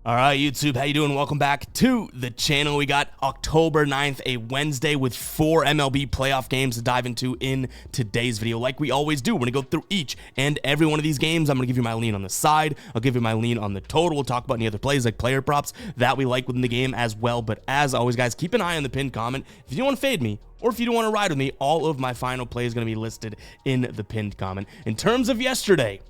All right, YouTube, how you doing? Welcome back to the channel. We got October 9th, a Wednesday, with 4 MLB playoff games to dive into in today's video. Like we always do, we're going to go through each and every one of these games. I'm going to give you my lean on the side. I'll give you my lean on the total. We'll talk about any other plays like player props that we like within the game as well. But as always, guys, keep an eye on the pinned comment. If you don't want to fade me, or if you don't want to ride with me, all of my final plays is going to be listed in the pinned comment. In terms of yesterday,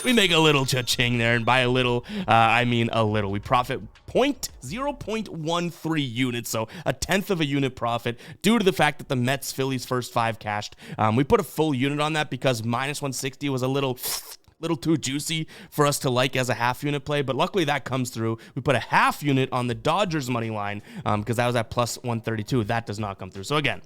we make a little cha-ching there, and by a little, I mean a little. We profit 0.13 units, so a tenth of a unit profit, due to the fact that the Mets-Phillies first 5 cashed. We put a full unit on that because minus 160 was a little too juicy for us to like as a half unit play, but luckily that comes through. We put a half unit on the Dodgers money line because that was at plus 132. That does not come through. So again,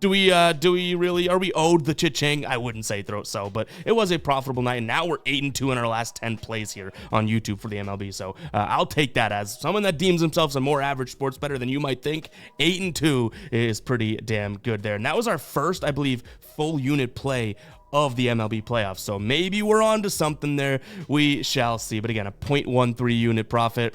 are we owed the cha-ching? I wouldn't say so, but it was a profitable night, and now we're 8-2 in our last 10 plays here on YouTube for the MLB, so I'll take that as someone that deems themselves a more average sports bettor than you might think. 8-2 is pretty damn good there, and that was our first, I believe, full unit play of the MLB playoffs, so maybe we're on to something there. We shall see, but again, a 0.13 unit profit.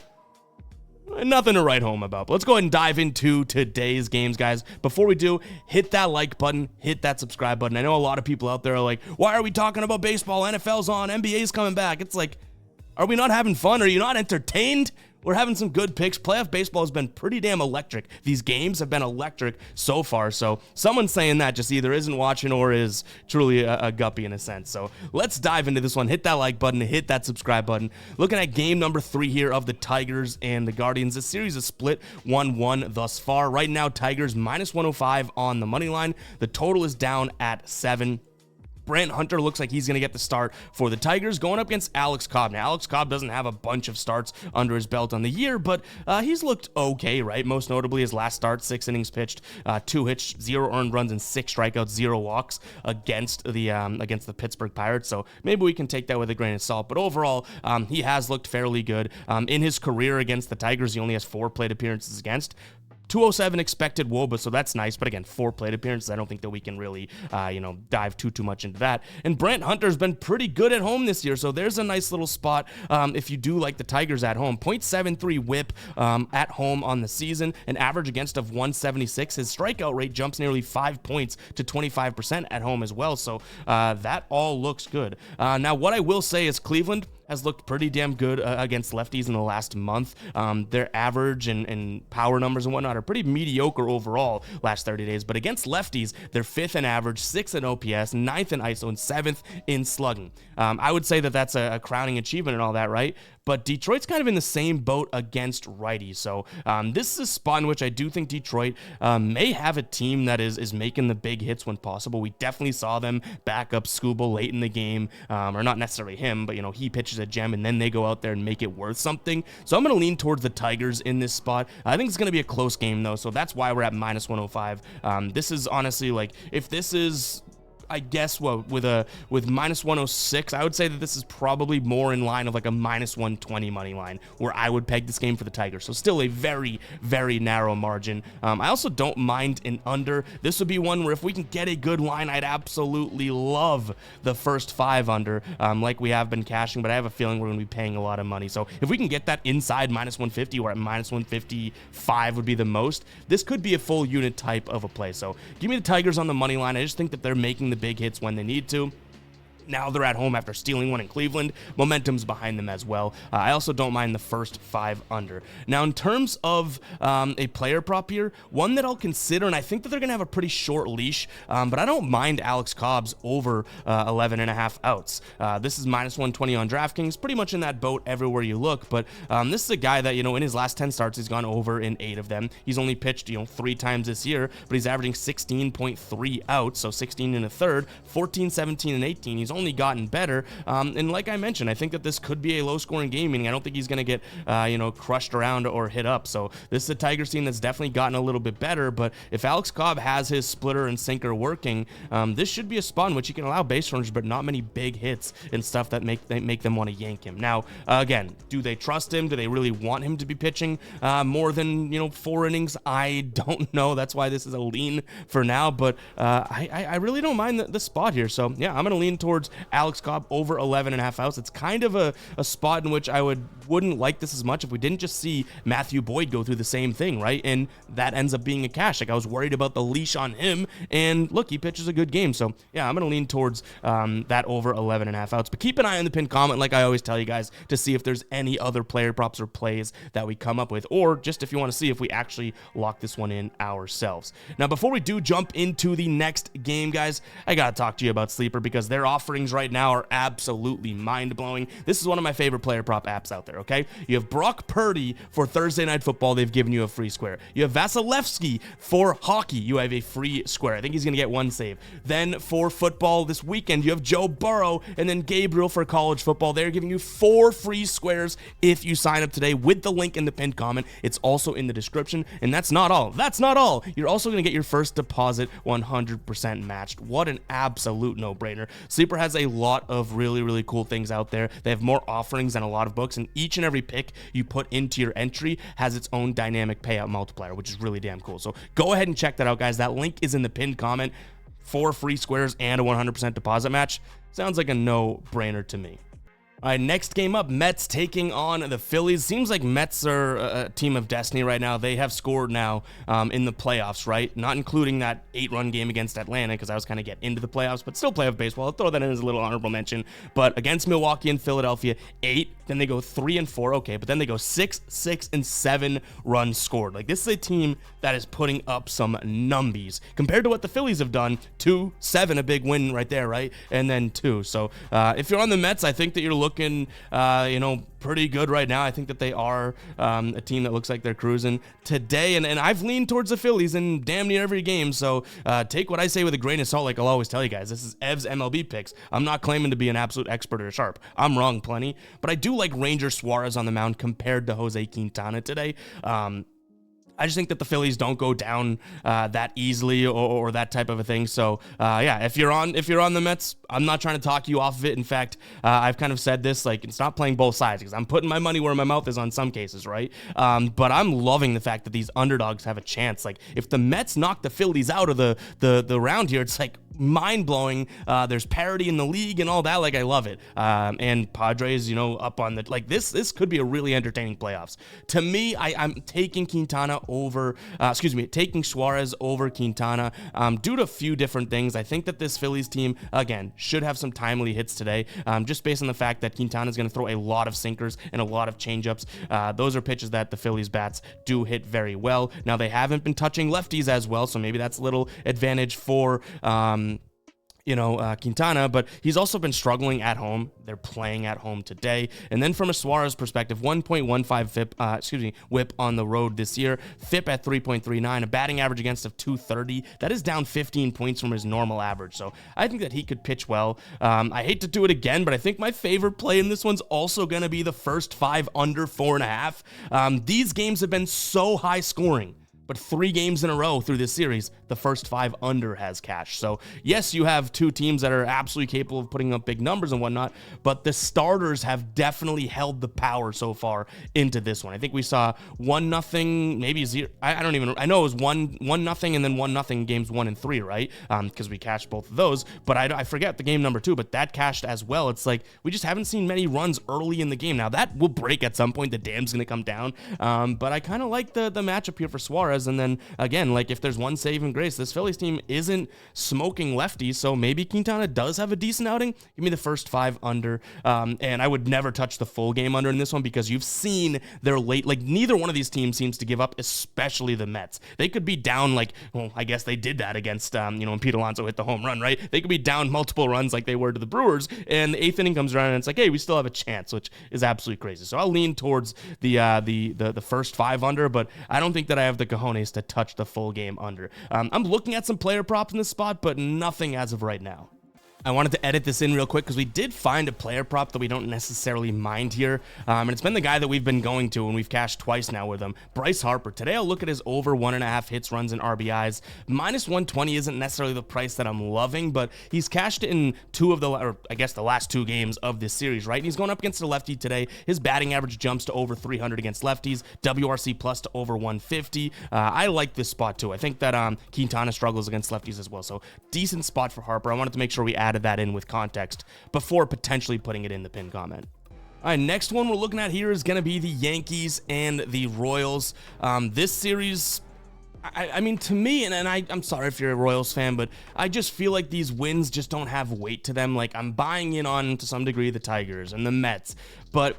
Nothing to write home about. But let's go ahead and dive into today's games, guys. Before we do, hit that like button, hit that subscribe button. I know a lot of people out there are like, why are we talking about baseball? NFL's on, NBA's coming back. It's like, are we not having fun? Are you not entertained? We're having some good picks. Playoff baseball has been pretty damn electric. These games have been electric so far. So someone saying that just either isn't watching or is truly a guppy in a sense. So let's dive into this one. Hit that like button, hit that subscribe button. Looking at game number 3 here of the Tigers and the Guardians. This series is split 1-1 thus far. Right now, Tigers minus 105 on the money line. The total is down at 7. Brant Hunter looks like he's going to get the start for the Tigers, going up against Alex Cobb. Now, Alex Cobb doesn't have a bunch of starts under his belt on the year, but he's looked okay, right? Most notably, his last start, 6 innings pitched, 2 hits, 0 earned runs, and 6 strikeouts, 0 walks against the Pittsburgh Pirates. So maybe we can take that with a grain of salt. But overall, he has looked fairly good. In his career against the Tigers, he only has 4 plate appearances against. 207 expected WOBA, so that's nice, but again, 4 plate appearances. I don't think that we can really, dive too much into that. And Brant Hunter's been pretty good at home this year, so there's a nice little spot if you do like the Tigers at home. 0.73 whip at home on the season, an average against of 176. His strikeout rate jumps nearly 5 points to 25% at home as well, so that all looks good. Now, what I will say is Cleveland has looked pretty damn good against lefties in the last month. Their average and power numbers and whatnot are pretty mediocre overall last 30 days, but against lefties, they're 5th in average, 6th in OPS, 9th in ISO, and 7th in slugging. I would say that that's a crowning achievement and all that, right? But Detroit's kind of in the same boat against righties. So this is a spot in which I do think Detroit may have a team that is making the big hits when possible. We definitely saw them back up Skubal late in the game, or not necessarily him, but he pitches a gem and then they go out there and make it worth something. So I'm going to lean towards the Tigers in this spot. I think it's going to be a close game though, so that's why we're at minus 105. This is honestly, like, if this is, I guess, with minus 106, I would say that this is probably more in line of like a minus 120 money line where I would peg this game for the Tigers. So still a very, very narrow margin. I also don't mind an under. This would be one where if we can get a good line, I'd absolutely love the first 5 under, like we have been cashing, but I have a feeling we're going to be paying a lot of money. So if we can get that inside minus 150 or at minus 155 would be the most, this could be a full unit type of a play. So give me the Tigers on the money line. I just think that they're making the big hits when they need to. Now they're at home after stealing one in Cleveland. Momentum's behind them as well. I also don't mind the first 5 under. Now, in terms of a player prop here, one that I'll consider, and I think that they're going to have a pretty short leash, but I don't mind Alex Cobb's over 11.5 outs. This is minus 120 on DraftKings, pretty much in that boat everywhere you look, but this is a guy that, in his last 10 starts, he's gone over in 8 of them. He's only pitched, 3 times this year, but he's averaging 16.3 outs, so 16 and a third, 14, 17, and 18. He's only gotten better, and like I mentioned, I think that this could be a low-scoring game, meaning I don't think he's going to get crushed around or hit up. So this is a Tigers team that's definitely gotten a little bit better, but if Alex Cobb has his splitter and sinker working, this should be a spot in which he can allow base runners, but not many big hits and stuff that make them want to yank him. Now, again, do they trust him? Do they really want him to be pitching more than 4 innings? I don't know. That's why this is a lean for now, but I really don't mind the spot here. So yeah, I'm going to lean towards towards Alex Cobb over 11.5 outs. It's kind of a spot in which I wouldn't like this as much if we didn't just see Matthew Boyd go through the same thing, right? And that ends up being a cash. Like, I was worried about the leash on him, and look, he pitches a good game. So yeah, I'm going to lean towards that over 11.5 outs. But keep an eye on the pinned comment, like I always tell you guys, to see if there's any other player props or plays that we come up with, or just if you want to see if we actually lock this one in ourselves. Now, before we do jump into the next game, guys, I got to talk to you about Sleeper, because their offerings right now are absolutely mind-blowing. This is one of my favorite player prop apps out there, okay? You have Brock Purdy for Thursday Night Football. They've given you a free square. You have Vasilevsky for hockey. You have a free square. I think he's going to get one save. Then for football this weekend, you have Joe Burrow and then Gabriel for college football. They're giving you 4 free squares if you sign up today with the link in the pinned comment. It's also in the description. And that's not all. That's not all. You're also going to get your first deposit 100% matched. What an absolute no-brainer. Sleeper has a lot of really, really cool things out there. They have more offerings than a lot of books, and each and every pick you put into your entry has its own dynamic payout multiplier, which is really damn cool. So go ahead and check that out, guys. That link is in the pinned comment. 4 free squares and a 100% deposit match. Sounds like a no-brainer to me. All right, next game up, Mets taking on the Phillies. Seems like Mets are a team of destiny right now. They have scored now in the playoffs, right? Not including that 8-run game against Atlanta, because I was kind of getting into the playoffs, but still playoff baseball. I'll throw that in as a little honorable mention. But against Milwaukee and Philadelphia, 8. Then they go 3-4, okay. But then they go 6, 6, and 7 runs scored. Like, this is a team that is putting up some numbies compared to what the Phillies have done. 2, 7, a big win right there, right? And then 2. So if you're on the Mets, I think that you're looking, pretty good right now. I think that they are a team that looks like they're cruising today, and I've leaned towards the Phillies in damn near every game, so take what I say with a grain of salt. Like I'll always tell you guys, this is Ev's MLB picks. I'm not claiming to be an absolute expert or sharp. I'm wrong plenty, but I do like Ranger Suarez on the mound compared to Jose Quintana today. I just think that the Phillies don't go down that easily or that type of a thing. So yeah, if you're on the Mets, I'm not trying to talk you off of it. In fact, I've kind of said this, like, it's not playing both sides, because I'm putting my money where my mouth is on some cases, right? But I'm loving the fact that these underdogs have a chance. Like, if the Mets knock the Phillies out of the round here, it's like mind-blowing. There's parity in the league and all that. Like, I love it. And Padres, up on the, like, this could be a really entertaining playoffs. To me, I'm taking taking Suarez over Quintana due to a few different things. I think that this Phillies team, again, should have some timely hits today, just based on the fact that Quintana is going to throw a lot of sinkers and a lot of changeups. Those are pitches that the Phillies bats do hit very well. Now, they haven't been touching lefties as well, so maybe that's a little advantage for Quintana, but he's also been struggling at home. They're playing at home today. And then from a Suarez perspective, 1.15 whip on the road this year, FIP at 3.39, a batting average against of 230. That is down 15 points from his normal average. So I think that he could pitch well. I hate to do it again, but I think my favorite play in this one's also going to be the first 5 under 4.5. These games have been so high scoring, but 3 games in a row through this series, the first 5 under has cashed. So yes, you have 2 teams that are absolutely capable of putting up big numbers and whatnot, but the starters have definitely held the power so far into this one. I think we saw 1-0, maybe 0. I know it was 1-0 and then 1-0 games 1 and 3, right? Because we cashed both of those, but I forget the game number 2, but that cashed as well. It's like, we just haven't seen many runs early in the game. Now that will break at some point. The dam's going to come down. But I kind of like the matchup here for Suarez. And then again, like, if there's one saving grace, this Phillies team isn't smoking lefties, so maybe Quintana does have a decent outing. Give me the first 5 under, and I would never touch the full game under in this one, because you've seen their late, like, neither one of these teams seems to give up, especially the Mets. They could be down, like, well, I guess they did that against when Pete Alonso hit the home run, right? They could be down multiple runs like they were to the Brewers, and the 8th inning comes around and it's like, hey, we still have a chance, which is absolutely crazy. So I'll lean towards the first 5 under, but I don't think that I have the cojones to touch the full game under. I'm looking at some player props in this spot, but nothing as of right now. I wanted to edit this in real quick because we did find a player prop that we don't necessarily mind here, and it's been the guy that we've been going to, and we've cashed twice now with him, Bryce Harper. Today I'll look at his over 1.5 hits, runs, and RBIs. Minus 120 isn't necessarily the price that I'm loving, but he's cashed it in the last 2 games of this series, right? And he's going up against a lefty today. His batting average jumps to over 300 against lefties, WRC plus to over 150. I like this spot too. I think that Quintana struggles against lefties as well, so decent spot for Harper. I wanted to make sure we added added that in with context before potentially putting it in the pin comment. All right, next one we're looking at here is going to be the Yankees and the Royals. This series, I mean, to me, and I'm sorry if you're a Royals fan, but I just feel like these wins just don't have weight to them. Like, I'm buying in on, to some degree, the Tigers and the Mets, but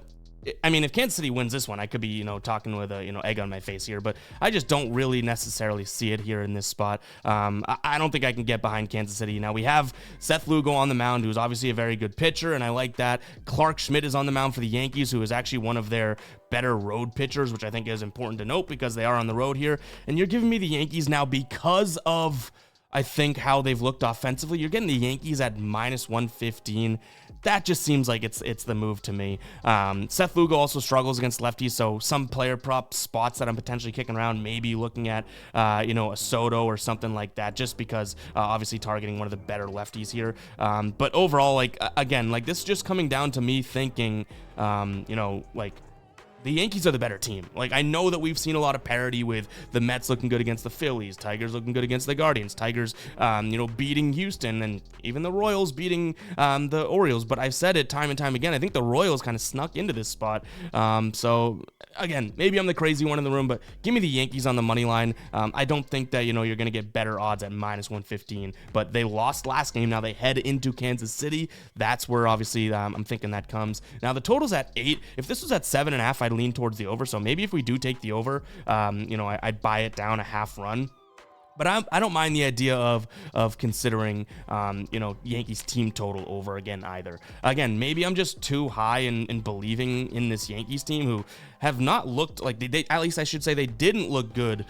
I mean, if Kansas City wins this one, I could be, talking with a, egg on my face here, but I just don't really necessarily see it here in this spot. I don't think I can get behind Kansas City. Now, we have Seth Lugo on the mound, who's obviously a very good pitcher, and I like that. Clark Schmidt is on the mound for the Yankees, who is actually one of their better road pitchers, which I think is important to note because they are on the road here. And you're giving me the Yankees now because of, I think, how they've looked offensively. You're getting the Yankees at -115. That just seems like it's the move to me. Seth Lugo also struggles against lefties, so some player prop spots that I'm potentially kicking around, maybe looking at, a Soto or something like that, just because obviously targeting one of the better lefties here. But overall, again, this is just coming down to me thinking, the Yankees are the better team. I know that we've seen a lot of parity with the Mets looking good against the Phillies, Tigers looking good against the Guardians, Tigers, beating Houston, and even the Royals beating the Orioles. But I've said it time and time again, I think the Royals kind of snuck into this spot. So, again, maybe I'm the crazy one in the room, but give me the Yankees on the money line. I don't think that, you're going to get better odds at -115, but they lost last game. Now they head into Kansas City. That's where, obviously, I'm thinking that comes. Now, the total's at 8. If this was at 7.5, I'd lean towards the over. So maybe if we do take the over, I'd buy it down a half run. But I don't mind the idea of considering, Yankees team total over again either. Again, maybe I'm just too high in believing in this Yankees team, who have not looked like they at least I should say they didn't look good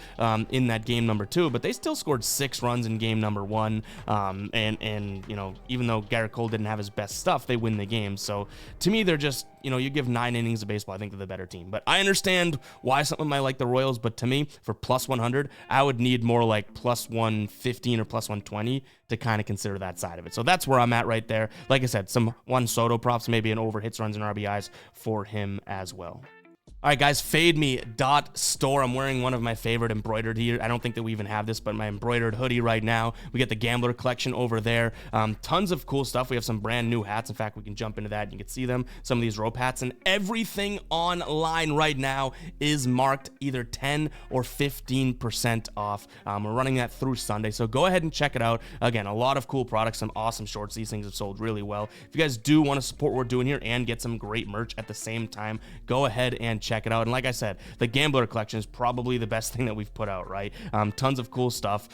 in that game number 2, but they still scored 6 runs in game number 1. And even though Garrett Cole didn't have his best stuff, they win the game. So to me, they're just, you give 9 innings of baseball, I think they're the better team. But I understand why someone might like the Royals, but to me, for +100, I would need more like +115 or +120 to kind of consider that side of it. So that's where I'm at right there. Like I said, some Juan Soto props, maybe an over hits, runs, and RBIs for him as well. All right, guys, fademe.store. I'm wearing one of my favorite embroidered here. I don't think that we even have this, but my embroidered hoodie right now. We get the Gambler collection over there. Tons of cool stuff. We have some brand new hats. In fact, we can jump into that. You can see them, some of these rope hats, and everything online right now is marked either 10 or 15% off. We're running that through Sunday, so go ahead and check it out. Again, a lot of cool products, some awesome shorts. These things have sold really well. If you guys do want to support what we're doing here and get some great merch at the same time, go ahead and check it out. And like I said, the Gambler collection is probably the best thing that we've put out, right? Tons of cool stuff,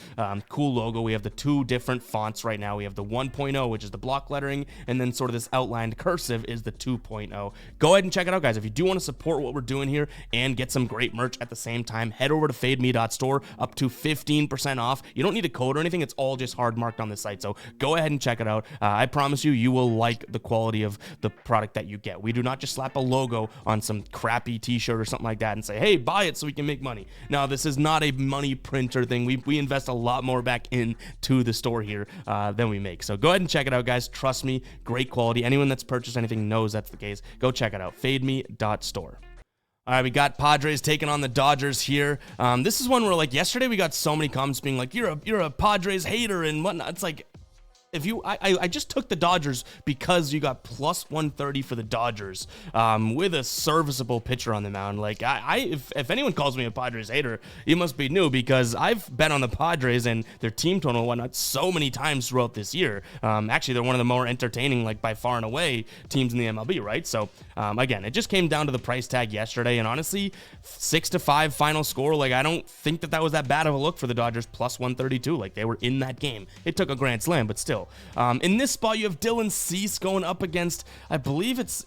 cool logo. We have the 2 different fonts right now. We have the 1.0, which is the block lettering, and then sort of this outlined cursive is the 2.0. Go ahead and check it out, guys. If you do want to support what we're doing here and get some great merch at the same time, head over to fademe.store, up to 15% off. You don't need a code or anything. It's all just hard marked on the site. So go ahead and check it out. I promise you will like the quality of the product that you get. We do not just slap a logo on some crappy t-shirt or something like that and say, hey, buy it so we can make money. No, this is not a money printer thing. We invest a lot more back into the store here than we make. So go ahead and check it out, guys. Trust me, great quality. Anyone that's purchased anything knows that's the case. Go check it out, fademe.store. All right, we got Padres taking on the Dodgers here. This is one where, yesterday we got so many comments being like, you're a Padres hater and whatnot. It's like, if you, I just took the Dodgers because you got +130 for the Dodgers with a serviceable pitcher on the mound. If anyone calls me a Padres hater, you must be new, because I've bet on the Padres and their team total and whatnot so many times throughout this year. Actually, they're one of the more entertaining, by far and away, teams in the MLB, right? So, again, it just came down to the price tag yesterday, and honestly, 6-5 final score. I don't think that was that bad of a look for the Dodgers, +132. They were in that game. It took a grand slam, but still. In this spot, you have Dylan Cease going up against, I believe it's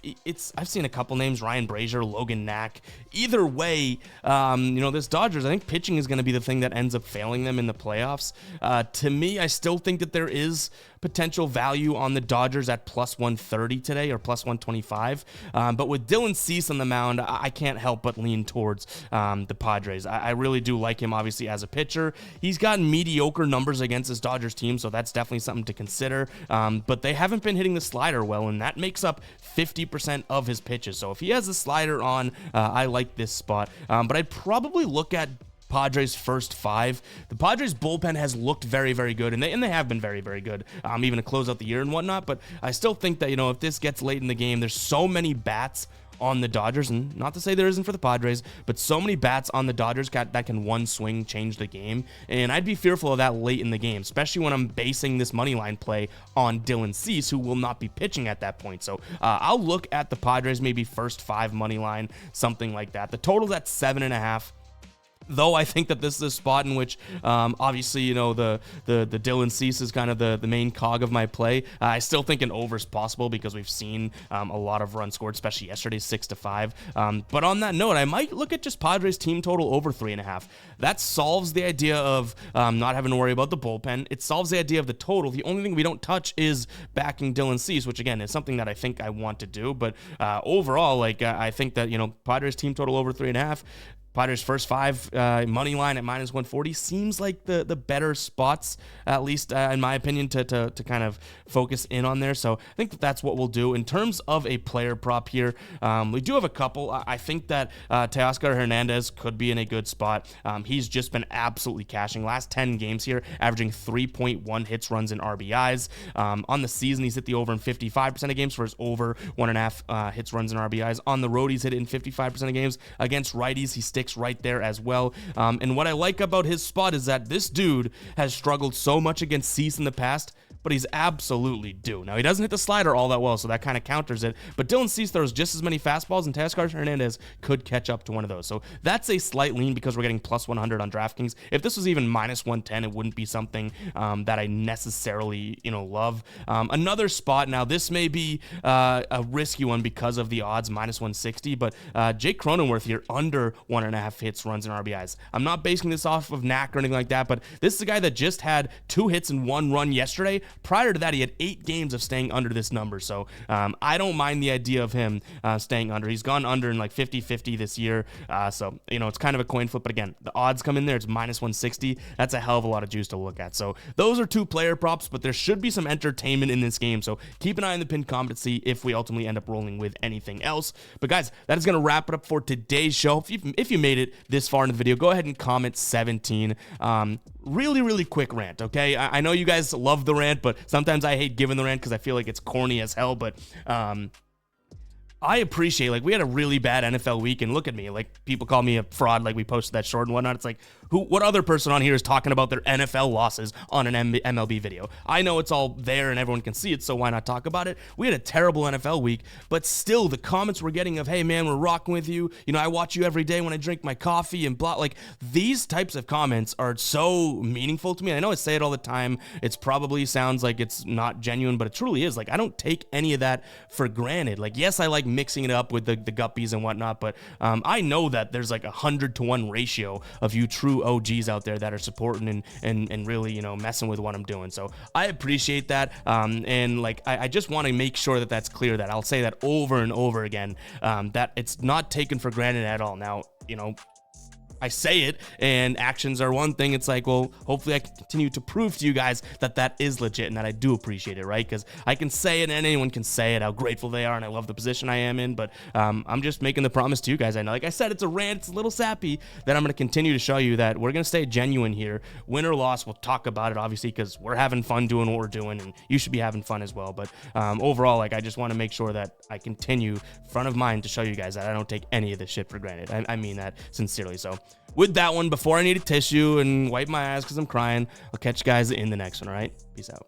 I've seen a couple names, Ryan Brazier, Logan Knack. Either way, this Dodgers, I think pitching is going to be the thing that ends up failing them in the playoffs. To me, I still think that there is potential value on the Dodgers at +130 today, or +125. But with Dylan Cease on the mound, I can't help but lean towards the Padres. I really do like him, obviously, as a pitcher. He's got mediocre numbers against this Dodgers team, so that's definitely something to consider. But they haven't been hitting the slider well, and that makes up 50% of his pitches. So if he has the slider on, I like this spot. But I'd probably look at Padres first 5. The Padres bullpen has looked very, very good, and they have been very, very good, even to close out the year and whatnot. But I still think that, if this gets late in the game, there's so many bats on the Dodgers, and not to say there isn't for the Padres, but so many bats on the Dodgers that can one swing change the game, and I'd be fearful of that late in the game, especially when I'm basing this money line play on Dylan Cease, who will not be pitching at that point. So I'll look at the Padres maybe first 5 money line, something like that. The total's at 7.5. Though I think that this is a spot in which, obviously, the Dylan Cease is kind of the main cog of my play. I still think an over is possible because we've seen a lot of runs scored, especially yesterday's 6-5. But on that note, I might look at just Padres team total over 3.5. That solves the idea of not having to worry about the bullpen. It solves the idea of the total. The only thing we don't touch is backing Dylan Cease, which again is something that I think I want to do. But overall, I think that Padres team total over 3.5. Padres first 5 money line at -140 seems like the better spots, at least in my opinion, to kind of focus in on there. So I think that's what we'll do. In terms of a player prop here, we do have a couple. I think that Teoscar Hernandez could be in a good spot. He's just been absolutely cashing. Last 10 games here, averaging 3.1 hits, runs, and RBIs. On the season, he's hit the over in 55% of games for his over 1.5 hits, runs, and RBIs. On the road, he's hit it in 55% of games. Against righties, he sticks right there as well. And what I like about his spot is that this dude has struggled so much against Cease in the past, but he's absolutely due. Now, he doesn't hit the slider all that well, so that kind of counters it, but Dylan Cease throws just as many fastballs, and Teoscar Hernandez could catch up to one of those. So that's a slight lean because we're getting +100 on DraftKings. If this was even -110, it wouldn't be something that I necessarily, love. Another spot, now this may be a risky one because of the odds, -160, but Jake Cronenworth here, under 1.5 hits, runs, and RBIs. I'm not basing this off of knack or anything like that, but this is a guy that just had 2 hits and 1 run yesterday. Prior to that, he had 8 games of staying under this number, so I don't mind the idea of him staying under. He's gone under in 50-50 this year, so it's kind of a coin flip, but again, the odds come in there, it's -160. That's a hell of a lot of juice to look at. So those are 2 player props, but there should be some entertainment in this game, so keep an eye on the pinned comment to see if we ultimately end up rolling with anything else. But guys, that is going to wrap it up for today's show. If you made it this far in the video, go ahead and comment 17. Really quick rant, okay? I know you guys love the rant, but sometimes I hate giving the rant because I feel like it's corny as hell, but I appreciate, we had a really bad NFL week, and look at me, people call me a fraud, we posted that short and whatnot. It's what other person on here is talking about their NFL losses on an MLB video? I know it's all there and everyone can see it, so why not talk about it? We had a terrible NFL week, but still the comments we're getting of, hey man, we're rocking with you. I watch you every day when I drink my coffee and blah. These types of comments are so meaningful to me. I know I say it all the time. It's probably sounds like it's not genuine, but it truly is. I don't take any of that for granted. Yes, I like mixing it up with the guppies and whatnot, but I know that there's a 100-to-1 ratio of you true OGs out there that are supporting and really messing with what I'm doing. So I appreciate that, and I just want to make sure that that's clear, that I'll say that over and over again, that it's not taken for granted at all. Now I say it and actions are one thing. It's well, hopefully I can continue to prove to you guys that is legit and that I do appreciate it, right? Because I can say it and anyone can say it, how grateful they are, and I love the position I am in, but I'm just making the promise to you guys. I know, like I said, it's a rant, it's a little sappy, that I'm going to continue to show you that we're going to stay genuine here. Win or loss, we'll talk about it, obviously, because we're having fun doing what we're doing, and you should be having fun as well. But overall, I just want to make sure that I continue front of mind to show you guys that I don't take any of this shit for granted. I mean that sincerely. So with that one, before I need a tissue and wipe my eyes because I'm crying, I'll catch you guys in the next one, all right? Peace out.